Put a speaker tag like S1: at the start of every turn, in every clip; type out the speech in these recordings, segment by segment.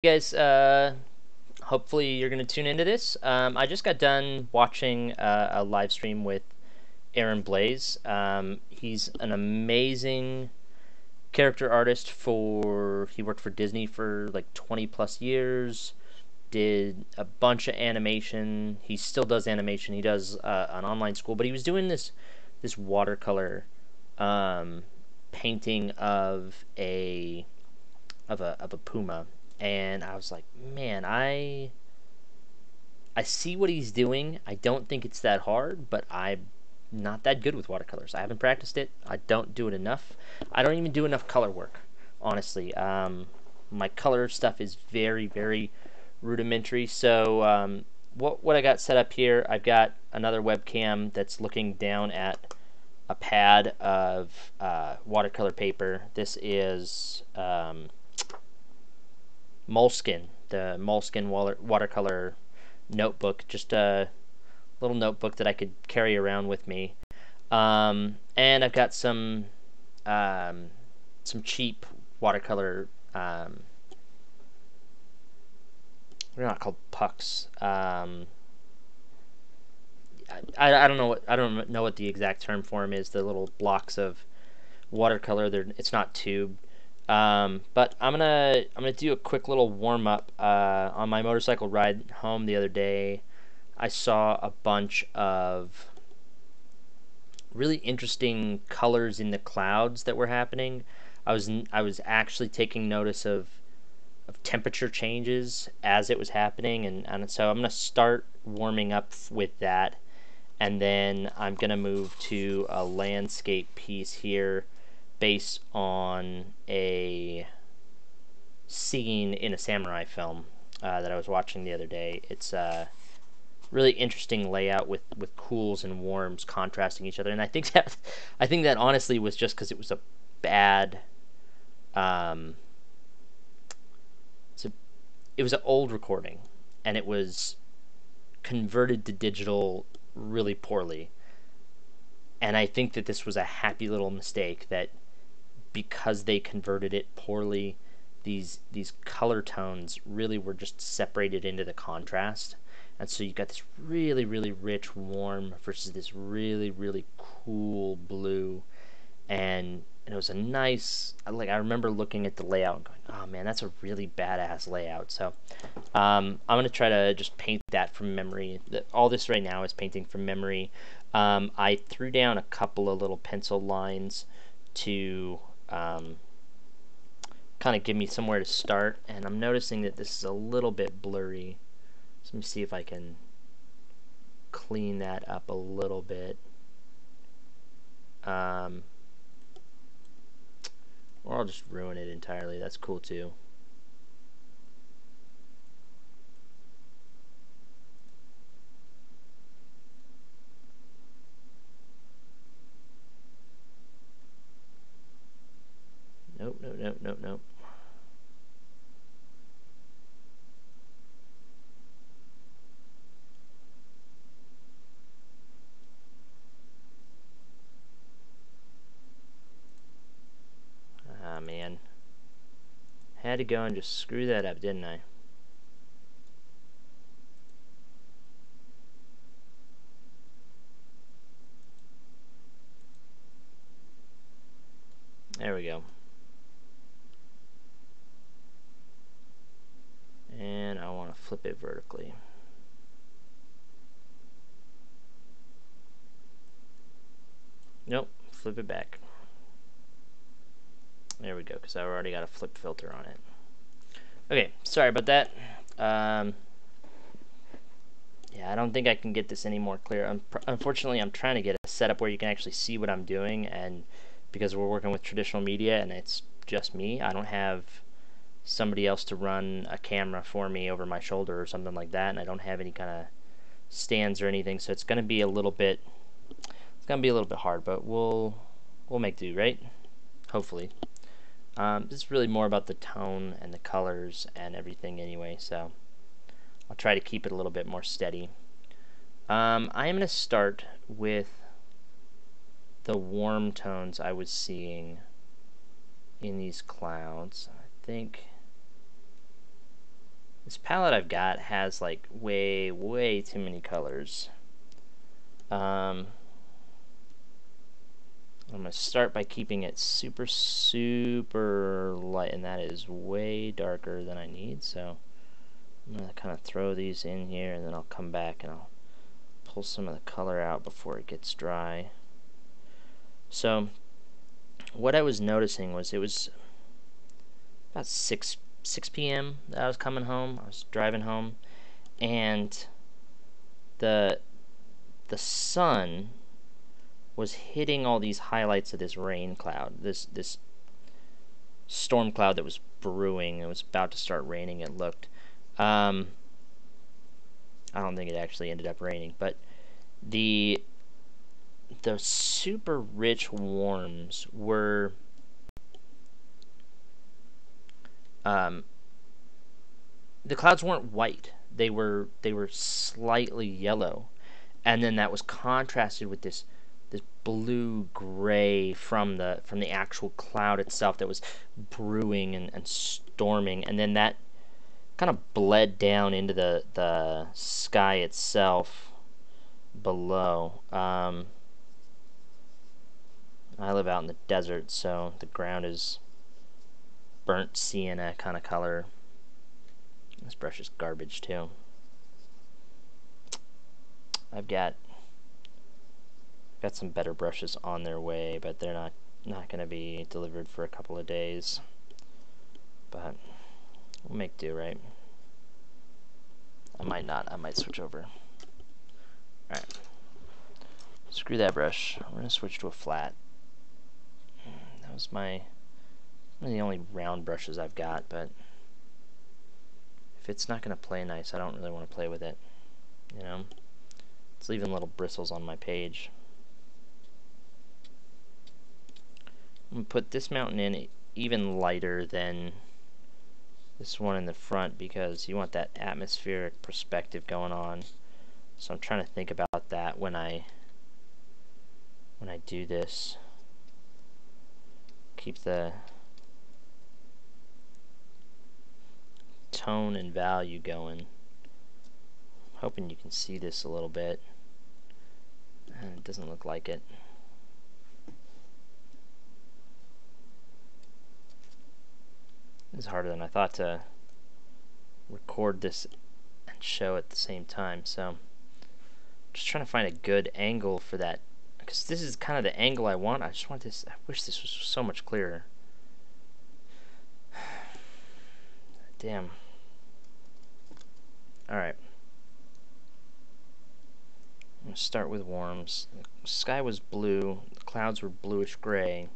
S1: Guys, hopefully you're going to tune into this. I just got done watching a live stream with Aaron Blaise. He's an amazing character artist he worked for Disney for like 20 plus years, did a bunch of animation. He still does animation. He does an online school, but he was doing this watercolor um, painting of a puma, and I was like, man, I see what he's doing. I don't think it's that hard, but I'm not that good with watercolors. I haven't practiced it. I don't do it enough. I don't even do enough color work, honestly. My color stuff is very, very rudimentary. So what I got set up here, I've got another webcam that's looking down at a pad of watercolor paper. This is Moleskine, the Moleskine watercolor notebook, just a little notebook that I could carry around with me. And I've got some cheap watercolor. They're not called pucks. I don't know what the exact term for them is. The little blocks of watercolor. It's not tubed. But I'm gonna do a quick little warm up. On my motorcycle ride home the other day, I saw a bunch of really interesting colors in the clouds that were happening. I was actually taking notice of temperature changes as it was happening, and so I'm gonna start warming up with that, and then I'm gonna move to a landscape piece here based on a scene in a samurai film that I was watching the other day. It's a really interesting layout with cools and warms contrasting each other, and I think that honestly was just because it was a bad um, it was an old recording, and it was converted to digital really poorly. And I think that this was a happy little mistake, that because they converted it poorly, these color tones really were just separated into the contrast, and so you got this really, really rich warm versus this really, really cool blue. And it was a nice, like, I remember looking at the layout and going, oh man, that's a really badass layout. So I'm going to try to just paint that from memory. All this right now is painting from memory. I threw down a couple of little pencil lines to kind of give me somewhere to start, and I'm noticing that this is a little bit blurry. So let me see if I can clean that up a little bit. Or I'll just ruin it entirely. That's cool too. Nope, nope, nope, nope, nope. Ah, man. Had to go and just screw that up, didn't I? There we go. And I want to flip it vertically. Nope, flip it back. There we go, because I've already got a flip filter on it. Okay, sorry about that. Yeah, I don't think I can get this any more clear. Unfortunately, I'm trying to get a setup where you can actually see what I'm doing, and because we're working with traditional media and it's just me, I don't have somebody else to run a camera for me over my shoulder or something like that, and I don't have any kind of stands or anything, so it's going to be a little bit hard, but we'll make do, right? Hopefully. This is really more about the tone and the colors and everything anyway, so I'll try to keep it a little bit more steady. I am going to start with the warm tones I was seeing in these clouds. I think This palette I've got has like way too many colors. I'm going to start by keeping it super light, and that is way darker than I need, so I'm going to kind of throw these in here, and then I'll come back and I'll pull some of the color out before it gets dry. So what I was noticing was it was about 6 p.m. that I was coming home. I was driving home, and the sun was hitting all these highlights of this rain cloud, this storm cloud that was brewing. It was about to start raining, it looked. I don't think it actually ended up raining, but the super rich warms were the clouds weren't white. They were slightly yellow, and then that was contrasted with this blue gray from the actual cloud itself that was brewing and storming, and then that kind of bled down into the sky itself below. I live out in the desert, so the ground is burnt sienna kind of color. This brush is garbage too. I've got some better brushes on their way, but they're not going to be delivered for a couple of days. But we'll make do, right? I might not. I might switch over. Alright. Screw that brush. We're going to switch to a flat. That was one of the only round brushes I've got, but if it's not going to play nice, I don't really want to play with it. You know? It's leaving little bristles on my page. I'm going to put this mountain in even lighter than this one in the front because you want that atmospheric perspective going on. So I'm trying to think about that when I do this. Keep the tone and value going. I'm hoping you can see this a little bit. And it doesn't look like it. It's harder than I thought to record this and show at the same time, so just trying to find a good angle for that, because this is kind of the angle I want. I just want this. I wish this was so much clearer. Damn. Alright. I'm going to start with warms. The sky was blue, the clouds were bluish gray.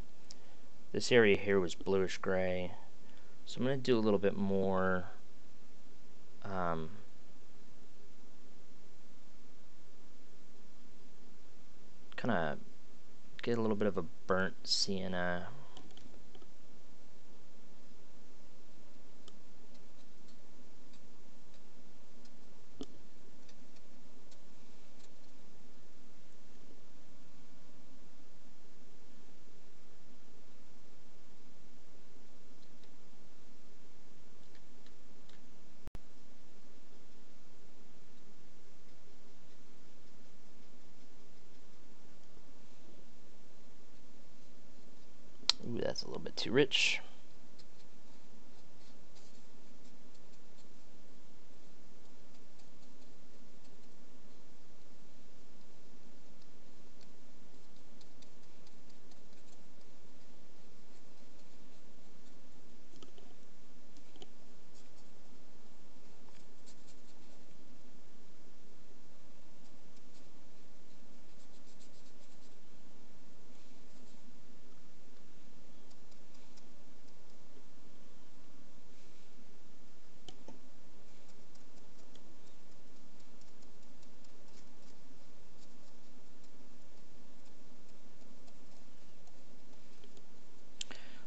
S1: This area here was bluish gray. So I'm going to do a little bit more kind of get a little bit of a burnt sienna. Ooh, that's a little bit too rich.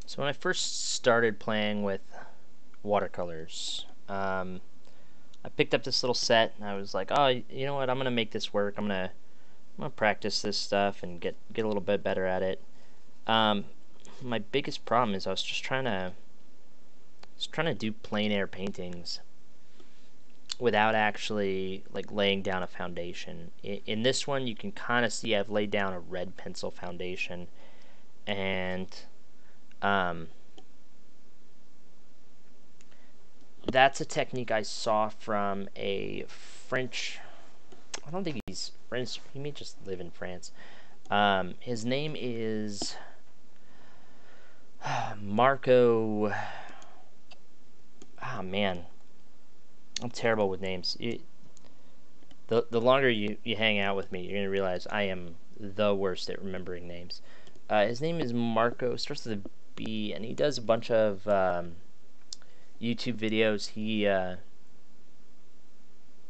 S1: So when I first started playing with watercolors, I picked up this little set and I was like, oh, you know what, I'm gonna make this work. I'm gonna practice this stuff and get a little bit better at it. My biggest problem is I was trying to do plein air paintings, without actually like laying down a foundation. In this one, you can kind of see I've laid down a red pencil foundation, and that's a technique I saw from a French. I don't think he's French. He may just live in France. His name is Marco. Oh man, I'm terrible with names. The longer you hang out with me, you're gonna realize I am the worst at remembering names. His name is Marco. Starts with a B, and he does a bunch of YouTube videos.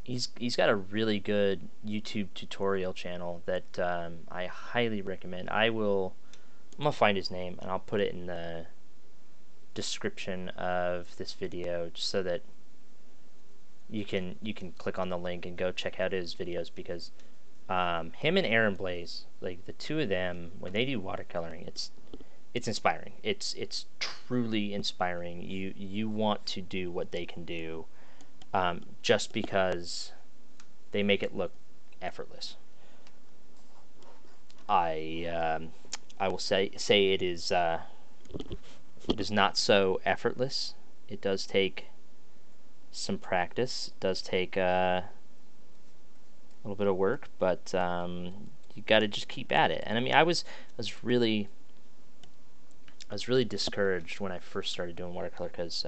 S1: He's got a really good YouTube tutorial channel that I highly recommend. I'm gonna find his name and I'll put it in the description of this video just so that you can click on the link and go check out his videos, because him and Aaron Blaze, like the two of them, when they do watercoloring, it's inspiring. It's truly inspiring. You want to do what they can do, just because they make it look effortless. I will say it is not so effortless. It does take some practice. It does take a little bit of work, but you got to just keep at it. And I mean, I was really discouraged when I first started doing watercolor, because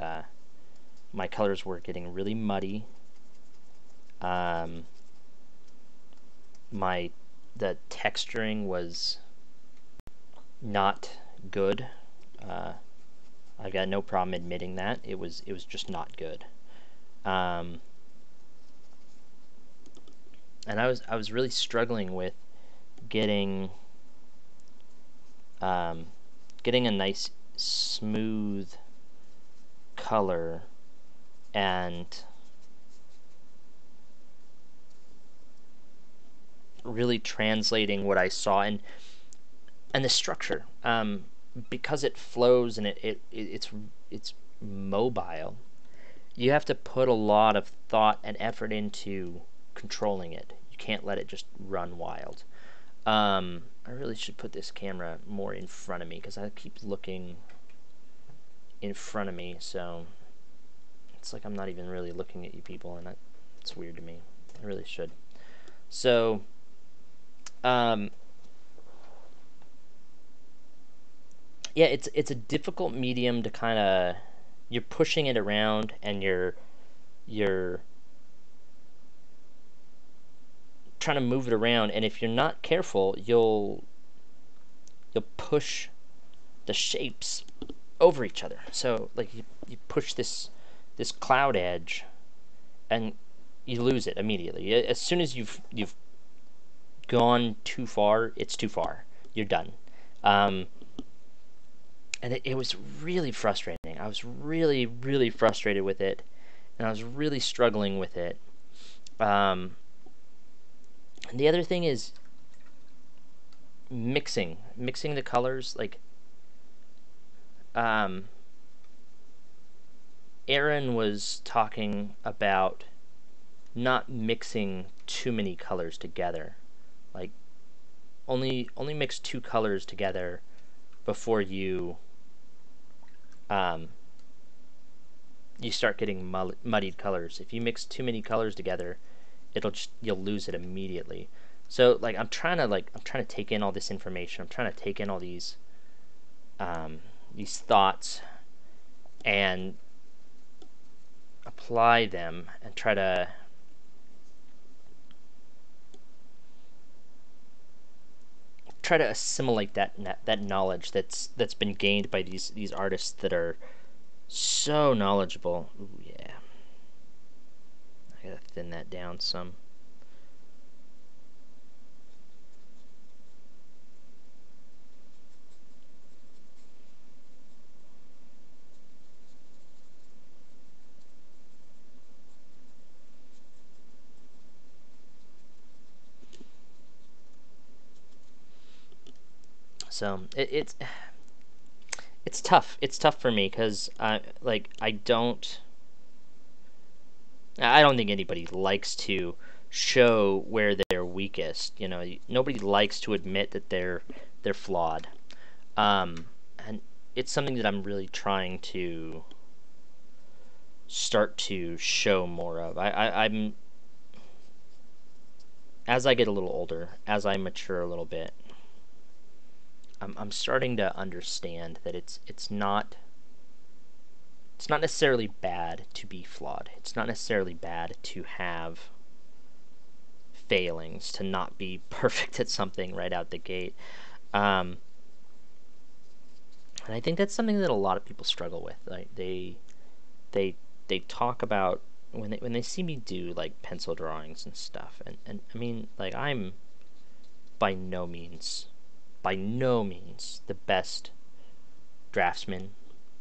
S1: my colors were getting really muddy. The texturing was not good. I've got no problem admitting that it was just not good. And I was really struggling with getting a nice smooth color and really translating what I saw, and the structure, because it flows and it's mobile. You have to put a lot of thought and effort into controlling it. You can't let it just run wild. I really should put this camera more in front of me, because I keep looking in front of me, so it's like I'm not even really looking at you people, and it's weird to me. I really should. So, yeah, it's a difficult medium to kind of, you're pushing it around, and you're trying to move it around, and if you're not careful, you'll push the shapes over each other. So like you push this cloud edge, and you lose it immediately. As soon as you've gone too far, it's too far. You're done. And it was really frustrating. I was really frustrated with it, and I was really struggling with it. And the other thing is mixing the colors. Like, Aaron was talking about not mixing too many colors together. Like, only mix 2 colors together before you start getting muddied colors. If you mix too many colors together, you'll lose it immediately. So like I'm trying to take in all this information. I'm trying to take in all these thoughts and apply them, and try to assimilate that knowledge that's been gained by these artists that are so knowledgeable. Ooh, yeah. I gotta thin that down some. So it's tough. It's tough for me, because I I don't think anybody likes to show where they're weakest. Nobody likes to admit that they're flawed. And it's something that I'm really trying to start to show more of. I'm as I get a little older, as I mature a little bit, I'm starting to understand that it's not necessarily bad to be flawed. It's not necessarily bad to have failings, to not be perfect at something right out the gate. And I think that's something that a lot of people struggle with. Like they talk about when they see me do like pencil drawings and stuff, and I mean, like, I'm by no means the best draftsman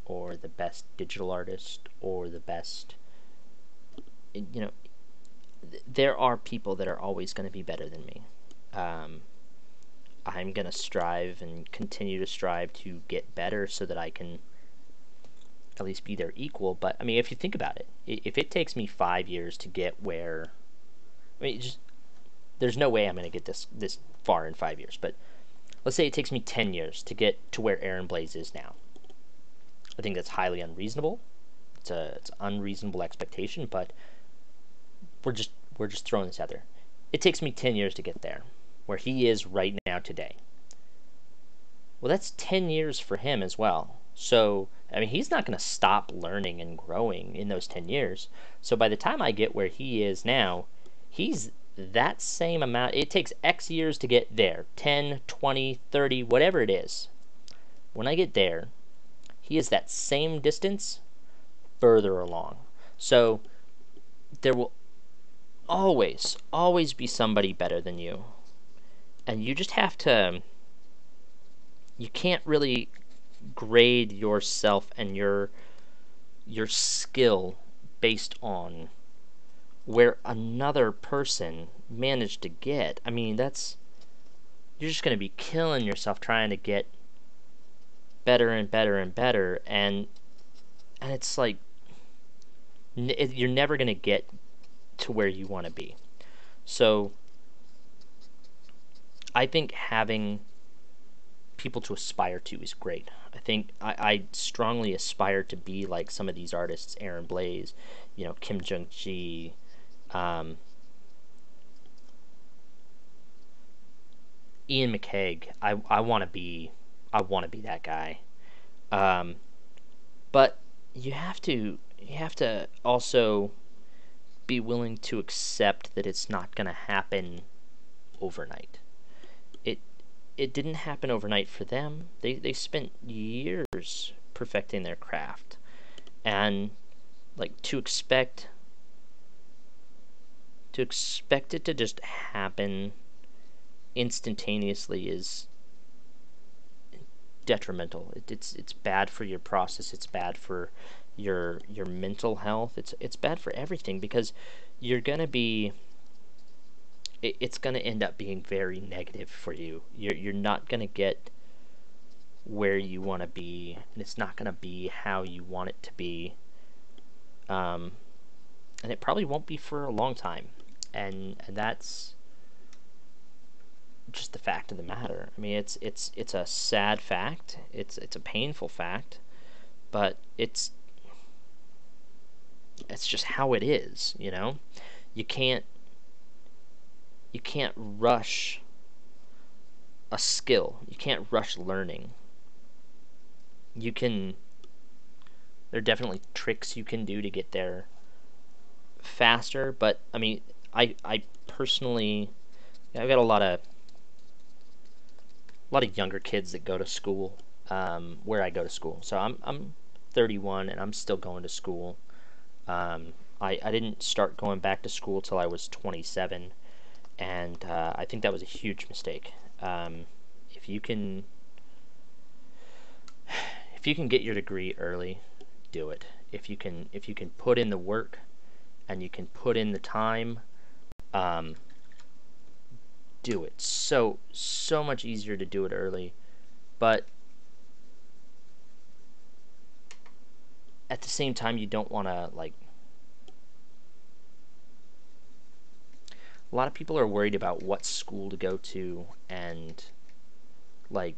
S1: or the best digital artist or the best, there are people that are always going to be better than me. I'm going to strive and continue to strive to get better so that I can at least be their equal. But I mean, if you think about it, if it takes me 5 years to get where, I mean, there's no way I'm going to get this far in 5 years. But let's say it takes me 10 years to get to where Aaron Blaise is now. I think that's highly unreasonable. It's an unreasonable expectation, but we're just throwing this out there. It takes me 10 years to get there, where he is right now today. Well, that's 10 years for him as well. So, I mean, he's not going to stop learning and growing in those 10 years. So by the time I get where he is now, he's that same amount. It takes X years to get there, 10, 20, 30, whatever it is. When I get there, he is that same distance further along. So there will always be somebody better than you. And you just have to, you can't really grade yourself and your skill based on where another person managed to get. I mean, you're just going to be killing yourself trying to get better and better and better, and it's like you're never going to get to where you want to be. So I think having people to aspire to is great. I think I strongly aspire to be like some of these artists, Aaron Blaise, Kim Jung-gi, Ian McCaig. I want to be that guy. But you have to also be willing to accept that it's not going to happen overnight. It didn't happen overnight for them. They spent years perfecting their craft, and like to expect it to just happen instantaneously is detrimental. It's bad for your process. It's bad for your mental health. It's bad for everything, because you're gonna be. It's gonna end up being very negative for you. You're not gonna get where you want to be, and it's not gonna be how you want it to be. And it probably won't be for a long time. And that's just the fact of the matter. I mean, it's a sad fact. It's a painful fact, but it's just how it is. You can't rush a skill. You can't rush learning. There are definitely tricks you can do to get there faster, but I mean, I personally, I've got a lot of younger kids that go to school where I go to school. So I'm 31 and I'm still going to school. I didn't start going back to school till I was 27, and I think that was a huge mistake. If you can get your degree early, do it. If you can put in the work and you can put in the time, do it. So much easier to do it early, but at the same time, you don't want to a lot of people are worried about what school to go to, and like,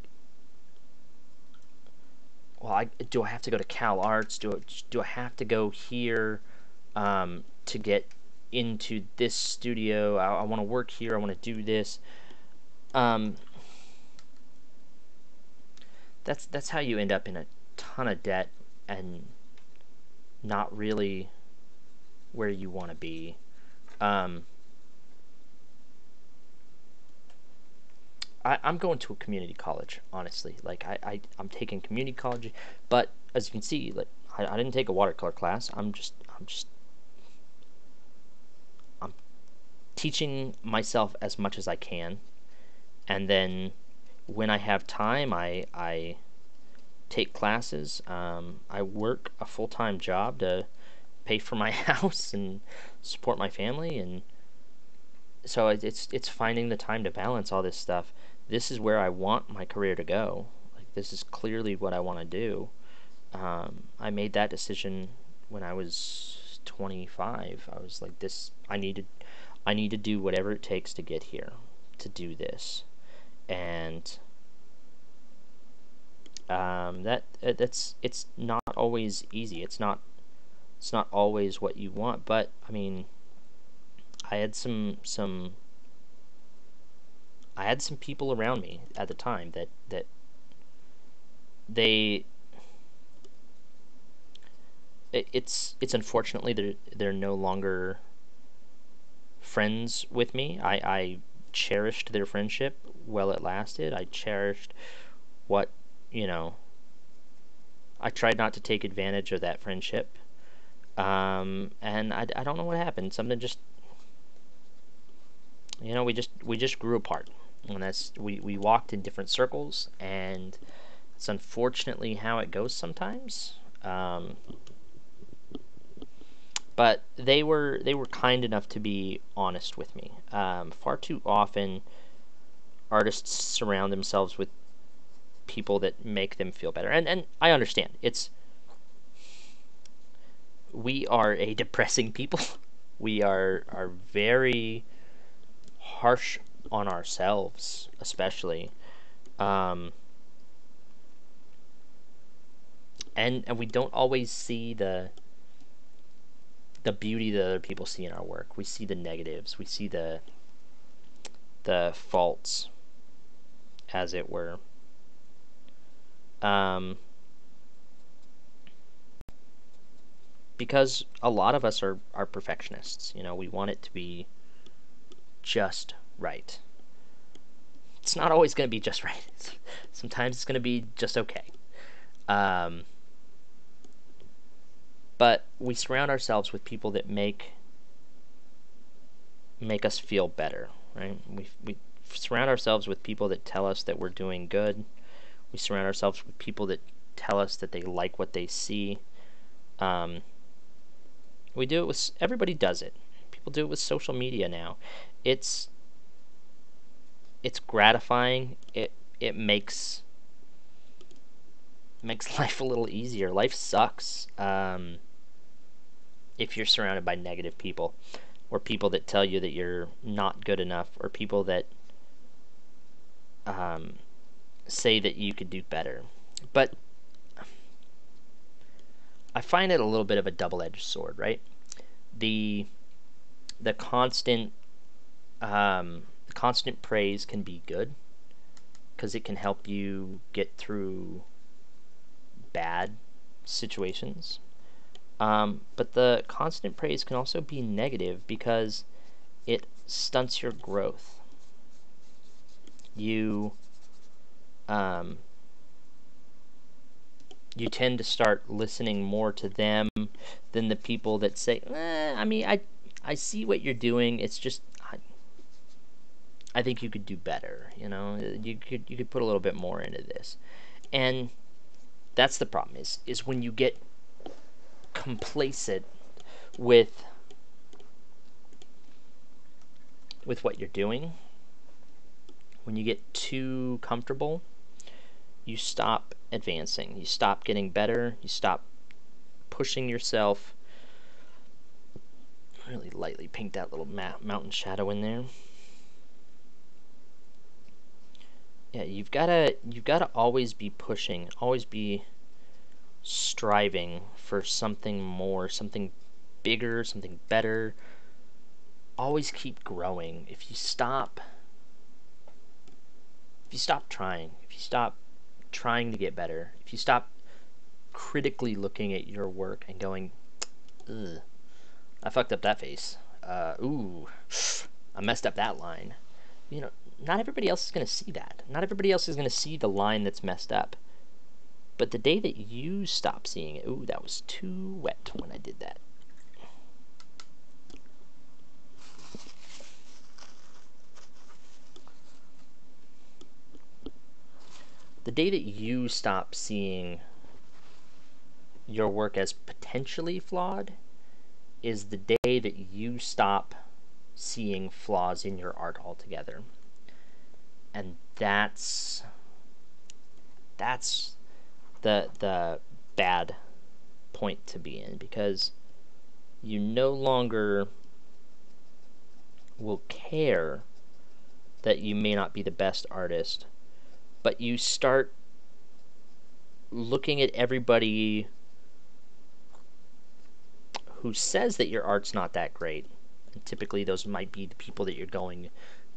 S1: well, do I have to go to Cal Arts? Do I have to go here to get into this studio? I want to work here. I want to do this. Um, that's how you end up in a ton of debt and not really where you want to be. Um, I'm going to a community college, honestly. Like I'm taking community college, but as you can see, like I didn't take a watercolor class. I'm teaching myself as much as I can, and then when I have time, I take classes. I work a full-time job to pay for my house and support my family, and so it's finding the time to balance all this stuff. This is where I want my career to go. Like, this is clearly what I want to do. I made that decision when I was 25. I was like, this. I need to do whatever it takes to get here, to do this, and it's not always easy. It's not always what you want, but I mean, I had I had some people around me at the time that they it's unfortunately they're no longer friends with me. I cherished their friendship while it lasted. I cherished what, you know, I tried not to take advantage of that friendship. And I don't know what happened. Something just, we just grew apart. And we walked in different circles, and it's unfortunately how it goes sometimes. But they were kind enough to be honest with me. Far too often, artists surround themselves with people that make them feel better, and I understand. We are a depressing people. We are very harsh on ourselves, especially, um, and we don't always see the beauty that other people see in our work. We see the negatives. We see the faults, as it were. Um, because a lot of us are perfectionists. We want it to be just right. It's not always going to be just right. Sometimes it's going to be just okay. Um, but we surround ourselves with people that make us feel better, right? We surround ourselves with people that tell us that we're doing good. We surround ourselves with people that tell us that they like what they see. Um, we do it with everybody does it. People do it with social media now. It's it's gratifying. It makes life a little easier. Life sucks if you're surrounded by negative people, or people that tell you that you're not good enough, or people that um, say that you could do better. But I find it a little bit of a double-edged sword, right? The the constant praise can be good because it can help you get through bad situations. But the constant praise can also be negative because it stunts your growth. You um, you tend to start listening more to them than the people that say, I mean, I see what you're doing. It's just I think you could do better. You could put a little bit more into this, and that's the problem. Is when you get complacent with what you're doing, when you get too comfortable, you stop advancing. You stop getting better. You stop pushing yourself. Really lightly paint that little mountain shadow in there. Yeah, you've gotta always be pushing, always be striving for something more, something bigger, something better. Always keep growing. If you stop trying, if you stop trying to get better, if you stop critically looking at your work and going, ugh, I fucked up that face. Ooh, I messed up that line. You know, not everybody else is going to see that. Not everybody else is going to see the line that's messed up. But the day that you stop seeing it, ooh, that was too wet when I did that. The day that you stop seeing your work as potentially flawed is the day that you stop seeing flaws in your art altogether. And that's the bad point to be in, because you no longer will care that you may not be the best artist, but you start looking at everybody who says that your art's not that great. And typically those might be the people that you're going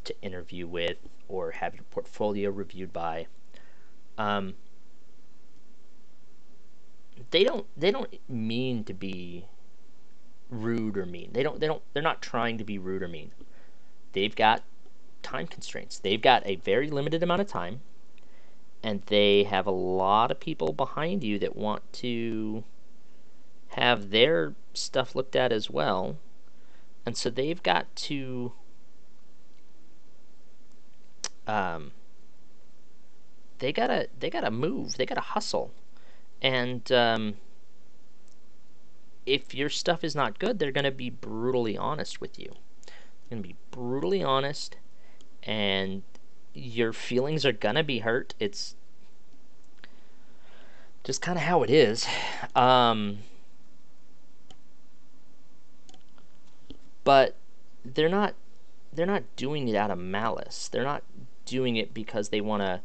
S1: to interview with or have your portfolio reviewed by. They don't mean to be rude or mean. They're not trying to be rude or mean. They've got time constraints. They've got a very limited amount of time, and they have a lot of people behind you that want to have their stuff looked at as well. And so they've got to they gotta move. They gotta hustle. And if your stuff is not good, they're gonna be brutally honest with you. They're gonna be brutally honest, and your feelings are gonna be hurt. It's just kind of how it is. But they're not doing it out of malice. They're not doing it because they want to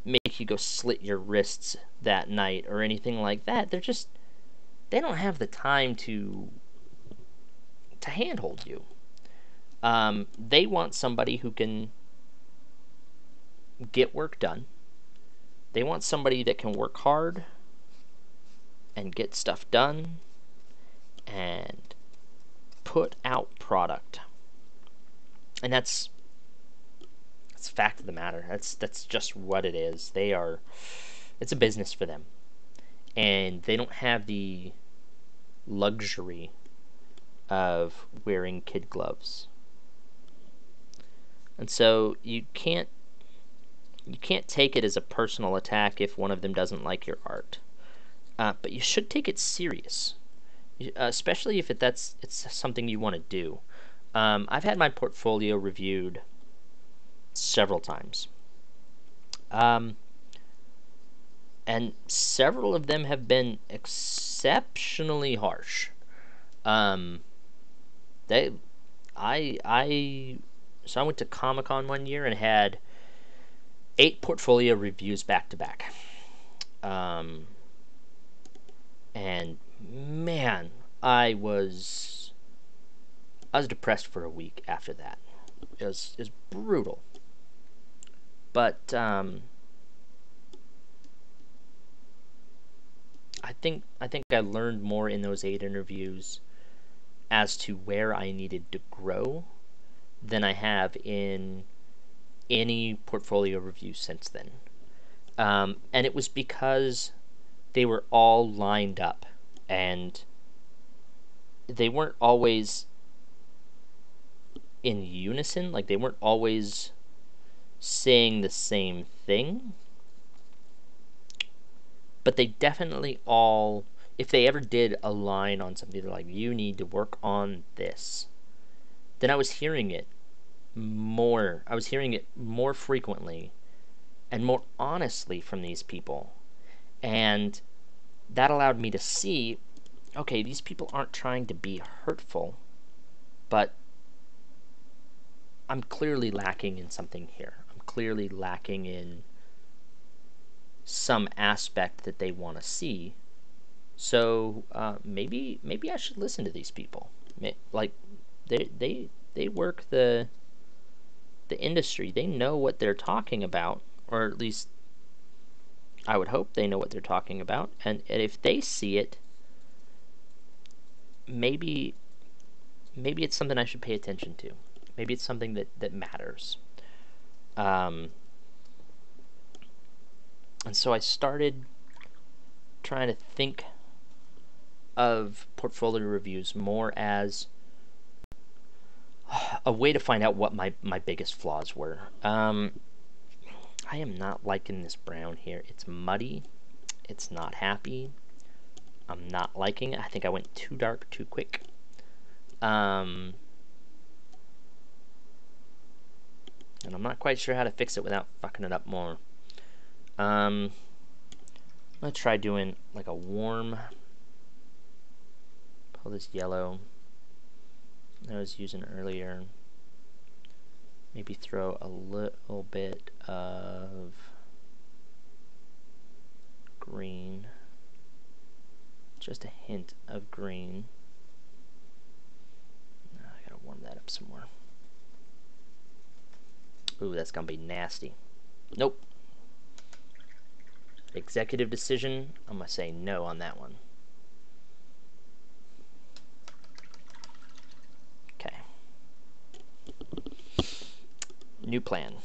S1: make you go slit your wrists that night or anything like that. They don't have the time to handhold you. They want somebody who can get work done. They want somebody that can work hard and get stuff done and put out product. And that's the fact of the matter. That's just what it is. It's a business for them. And they don't have the luxury of wearing kid gloves. And so you can't take it as a personal attack if one of them doesn't like your art. But you should take it serious, especially if it's something you want to do. I've had my portfolio reviewed several times. And several of them have been exceptionally harsh. So I went to Comic-Con one year and had 8 portfolio reviews back to back. And man, I was depressed for a week after that. It was brutal. But I think I learned more in those 8 interviews as to where I needed to grow than I have in any portfolio review since then. And it was because they were all lined up, and they weren't always in unison. Like, they weren't always saying the same thing, but they definitely all, if they ever did align on something, they're like, you need to work on this, then I was hearing it more. I was hearing it more frequently and more honestly from these people. And that allowed me to see, okay, these people aren't trying to be hurtful. but I'm clearly lacking in something here. I'm clearly lacking in some aspect that they want to see. So maybe I should listen to these people. Like they work the industry. They know what they're talking about, or at least I would hope they know what they're talking about. And if they see it, maybe it's something I should pay attention to. Maybe it's something that matters. And so I started trying to think of portfolio reviews more as a way to find out what my biggest flaws were. I am not liking this brown here. It's muddy. It's not happy. I'm not liking it. I think I went too dark too quick. And I'm not quite sure how to fix it without fucking it up more. I'm gonna try doing like a warm. Pull this yellow that I was using earlier. Maybe throw a little bit of green. Just a hint of green. I gotta warm that up some more. Ooh, that's gonna be nasty. Nope. Executive decision. I'm gonna say no on that one. Okay. New plan.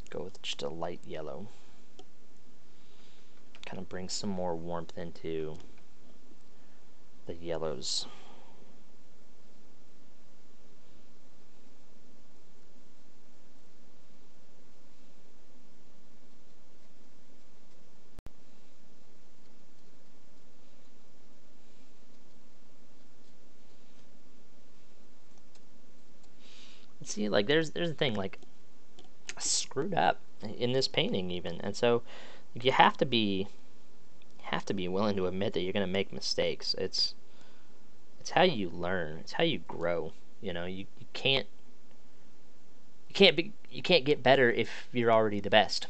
S1: Go with just a light yellow. Kind of bring some more warmth into the yellows. See, like there's the thing, like I screwed up in this painting even, and so like, you have to be willing to admit that you're gonna make mistakes. It's how you learn. It's how you grow. You know, you can't get better if you're already the best.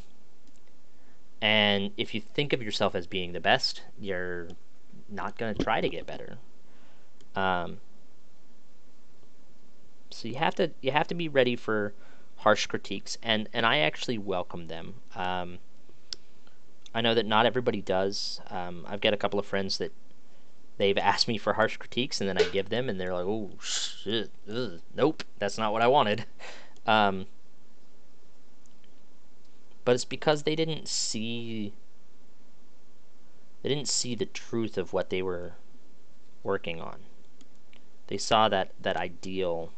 S1: And if you think of yourself as being the best, you're not gonna try to get better. So you have to be ready for harsh critiques, and I actually welcome them. I know that not everybody does. I've got a couple of friends that they've asked me for harsh critiques, and then I give them, and they're like, "Oh shit, nope, that's not what I wanted." But it's because they didn't see the truth of what they were working on. They saw that ideal,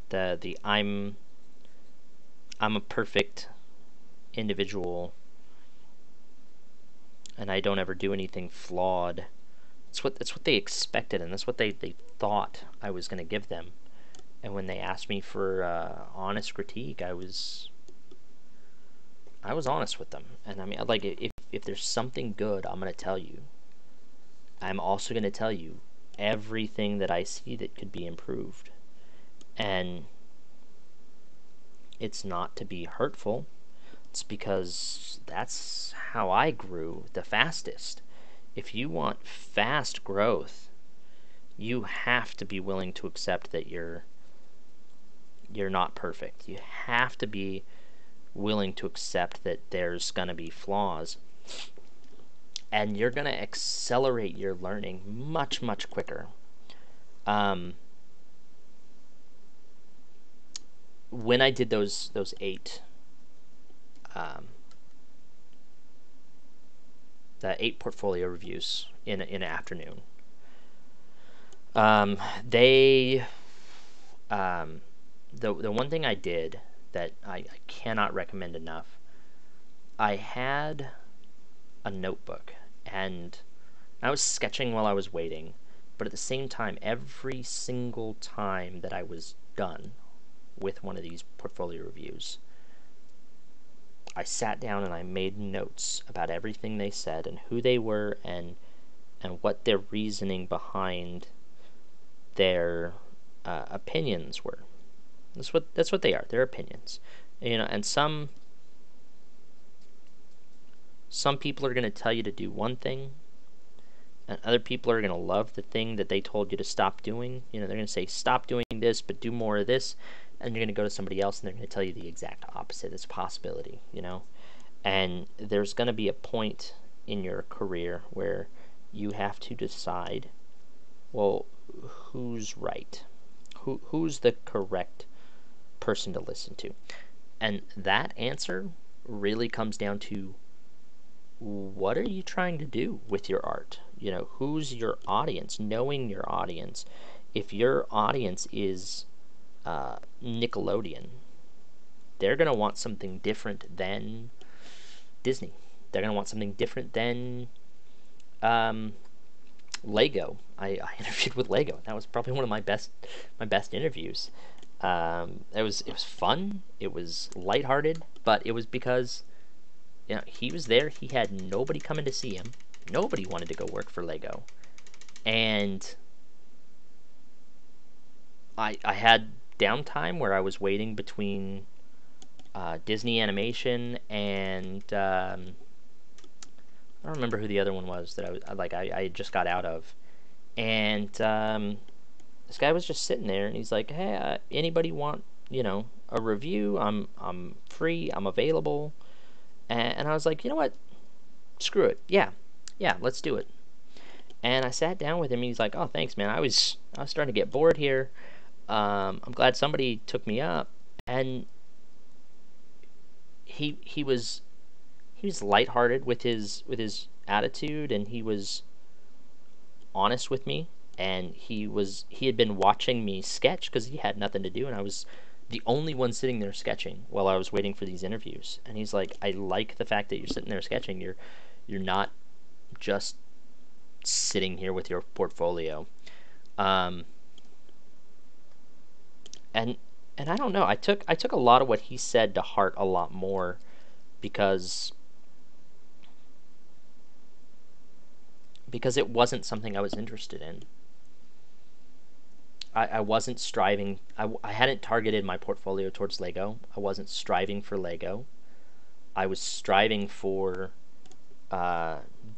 S1: the I'm a perfect individual and I don't ever do anything flawed. That's what they expected, and that's what they thought I was going to give them. And when they asked me for honest critique, I was honest with them. And I mean, like, if there's something good, I'm going to tell you. I'm also going to tell you everything that I see that could be improved. And it's not to be hurtful. It's because that's how I grew the fastest. If you want fast growth, you have to be willing to accept that you're not perfect. You have to be willing to accept that there's going to be flaws. And you're going to accelerate your learning much, much quicker. When I did those 8 the 8 portfolio reviews in an afternoon, they the one thing I did that I cannot recommend enough, I had a notebook and I was sketching while I was waiting, but at the same time, every single time that I was done, with one of these portfolio reviews, I sat down and I made notes about everything they said and who they were and what their reasoning behind their opinions were. That's what they are. They're opinions, and some people are going to tell you to do one thing, and other people are going to love the thing that they told you to stop doing. They're going to say stop doing this, but do more of this, and you're going to go to somebody else and they're going to tell you the exact opposite. It's a possibility, and there's going to be a point in your career where you have to decide, well, who's right? Who's the correct person to listen to? And that answer really comes down to, what are you trying to do with your art? Who's your audience? Knowing your audience. If your audience is Nickelodeon, they're going to want something different than Disney. They're going to want something different than Lego. I interviewed with Lego. That was probably one of my best interviews. It was fun. It was lighthearted, but it was because he was there. He had nobody coming to see him. Nobody wanted to go work for Lego, and I had downtime where I was waiting between Disney Animation and I don't remember who the other one was that I just got out of, and this guy was just sitting there, and he's like, "Hey, anybody want a review? I'm free. I'm available." And I was like, you know what? Screw it. Yeah, let's do it. And I sat down with him, and he's like, "Oh, thanks, man. I was starting to get bored here. I'm glad somebody took me up." And he was lighthearted with his attitude, and he was honest with me. And he had been watching me sketch because he had nothing to do, and I was the only one sitting there sketching while I was waiting for these interviews. And he's like, "I like the fact that you're sitting there sketching. You're not just sitting here with your portfolio." And I don't know. I took a lot of what he said to heart a lot more, because it wasn't something I was interested in. I wasn't striving. I hadn't targeted my portfolio towards Lego. I wasn't striving for Lego. I was striving for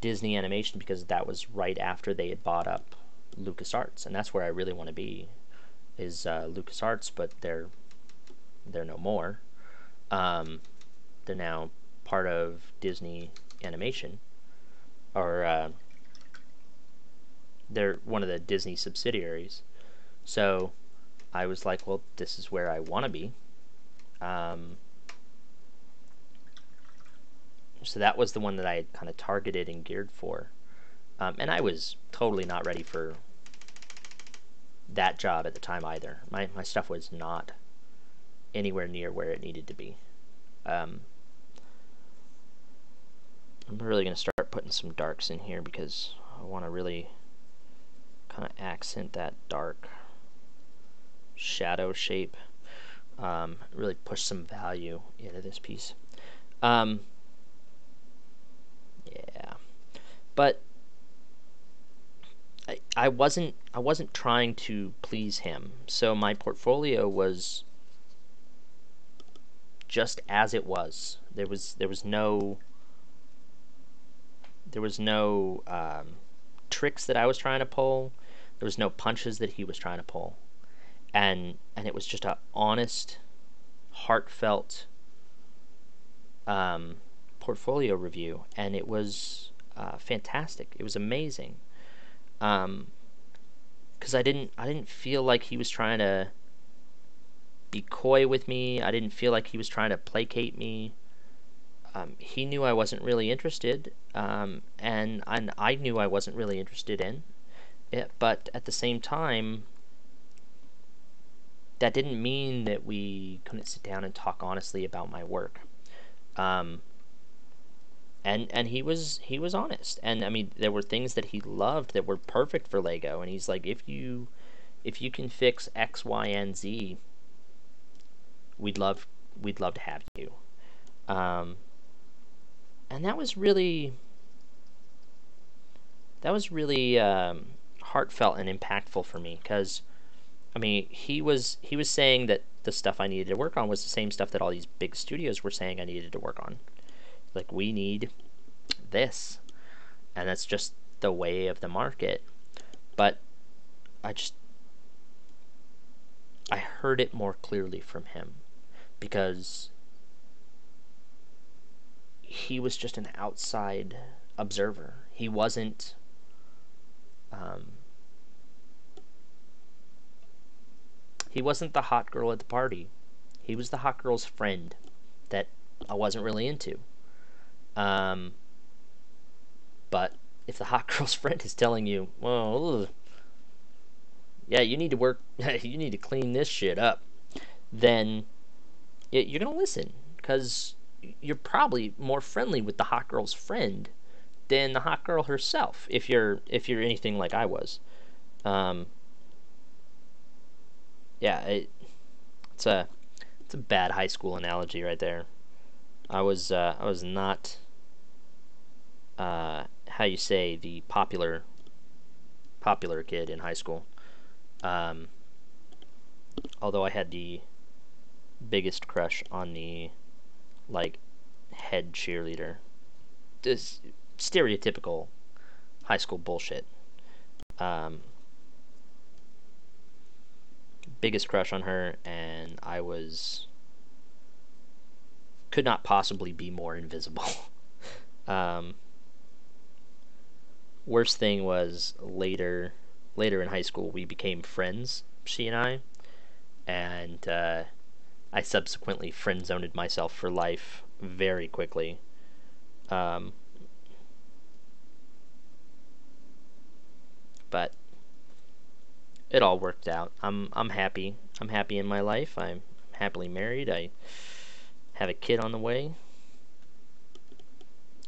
S1: Disney Animation, because that was right after they had bought up LucasArts, and that's where I really want to be, is LucasArts, but they're no more. They're now part of Disney Animation, or they're one of the Disney subsidiaries. So I was like, well, this is where I want to be. So that was the one that I had kind of targeted and geared for. And I was totally not ready for that job at the time either. My stuff was not anywhere near where it needed to be. I'm really going to start putting some darks in here, because I want to really kind of accent that dark shadow shape, really push some value into this piece. Yeah, but I wasn't trying to please him, so my portfolio was just as it was. There was no tricks that I was trying to pull. There was no punches that he was trying to pull. And it was just a honest, heartfelt portfolio review, and it was fantastic. It was amazing, because I didn't feel like he was trying to be coy with me. I didn't feel like he was trying to placate me. He knew I wasn't really interested, and I knew I wasn't really interested in it. But at the same time, that didn't mean that we couldn't sit down and talk honestly about my work. And he was honest. And I mean, there were things that he loved that were perfect for Lego, and he's like, if you can fix X, Y, and Z, we'd love to have you. Um, and that was really heartfelt and impactful for me, because I mean, he was saying that the stuff I needed to work on was the same stuff that all these big studios were saying I needed to work on. Like, we need this, and that's just the way of the market. But I just I heard it more clearly from him, because he was just an outside observer. Um, he wasn't the hot girl at the party. He was the hot girl's friend that I wasn't really into. Um, but if the hot girl's friend is telling you, well, yeah, you need to work, you need to clean this shit up, then you're gonna listen, because you're probably more friendly with the hot girl's friend than the hot girl herself, if you're anything like I was. Um, yeah, it's a it's a bad high school analogy right there. I was not how you say, the popular kid in high school. Um, Although I had the biggest crush on the, like, head cheerleader. This stereotypical high school bullshit. Um, Biggest crush on her, and I could not possibly be more invisible. um, Worst thing was, later in high school, we became friends, she and and I subsequently friend zoned myself for life very quickly. Um, but it all worked out. I'm happy. I'm happy in my life. I'm happily married. I have a kid on the way.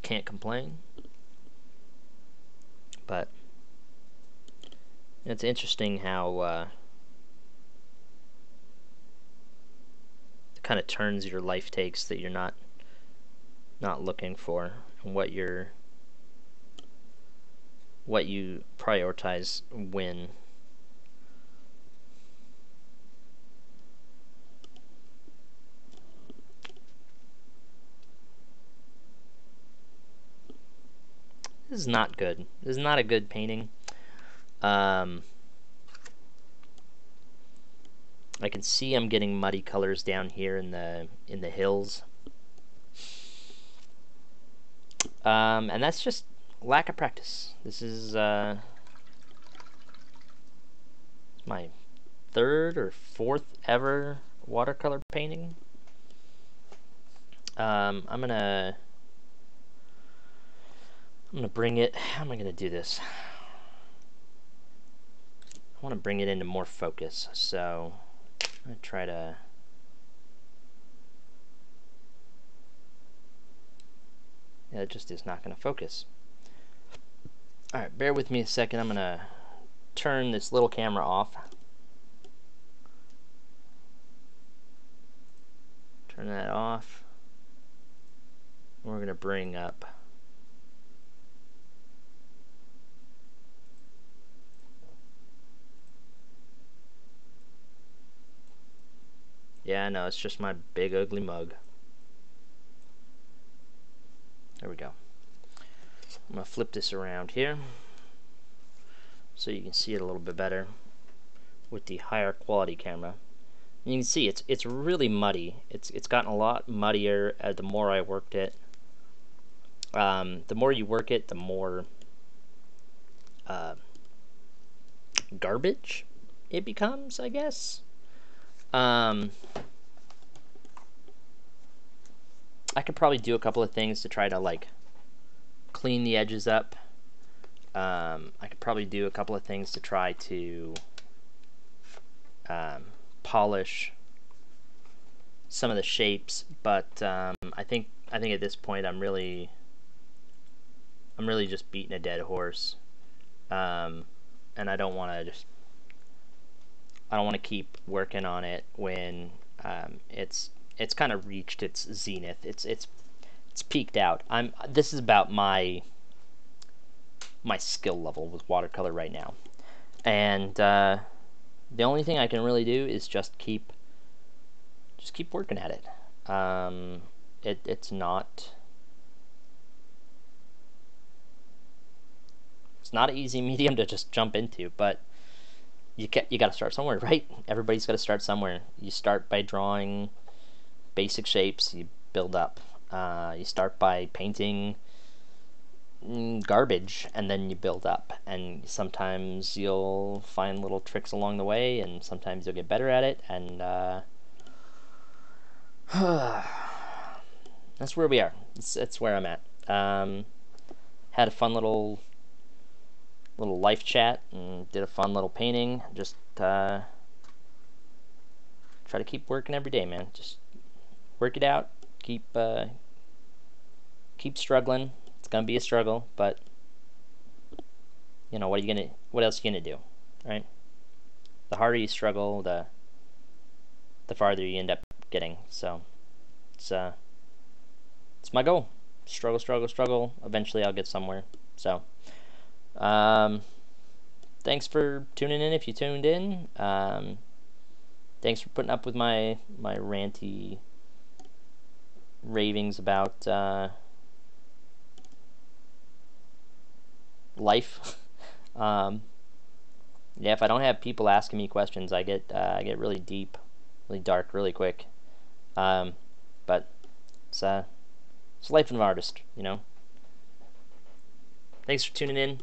S1: Can't complain. But it's interesting how the kind of turns your life takes that you're not looking for, and what you prioritize when. This is not good. This is not a good painting. Um, I can see I'm getting muddy colors down here in the hills. And that's just lack of practice. This is my third or fourth ever watercolor painting. I'm gonna bring it. How am I gonna do this? I want to bring it into more focus, so I'm gonna try to. Yeah, it just is not gonna focus. All right, bear with me a second. I'm gonna turn this little camera off. Turn that off. We're gonna bring up. Yeah, no, it's just my big ugly mug. There we go. I'm gonna flip this around here so you can see it a little bit better with the higher quality camera. And you can see it's really muddy. It's gotten a lot muddier the more I worked it. The more you work it, the more garbage it becomes, I guess. I could probably do a couple of things to try to, like, clean the edges up. I could probably do a couple of things to try to polish some of the shapes, but I think at this point I'm really just beating a dead horse, and I don't want to keep working on it when It's kind of reached its zenith. It's peaked out. This is about my skill level with watercolor right now, and the only thing I can really do is just keep working at it. It's not an easy medium to just jump into, but you got to start somewhere, right? Everybody's got to start somewhere. You start by drawing basic shapes, you build up. You start by painting garbage, and then you build up. And sometimes you'll find little tricks along the way, and sometimes you'll get better at it, and that's where we are. It's where I'm at. Had a fun little life chat and did a fun little painting. Just try to keep working every day, man. Just work it out. Keep struggling. It's gonna be a struggle, but you know what else are you gonna do, right? The harder you struggle, the farther you end up getting. So it's my goal. Struggle, struggle, struggle. Eventually I'll get somewhere. So thanks for tuning in if you tuned in. Thanks for putting up with my ranty ravings about life. Yeah, if I don't have people asking me questions, I get really deep, really dark, really quick. But it's life of an artist, you know. Thanks for tuning in.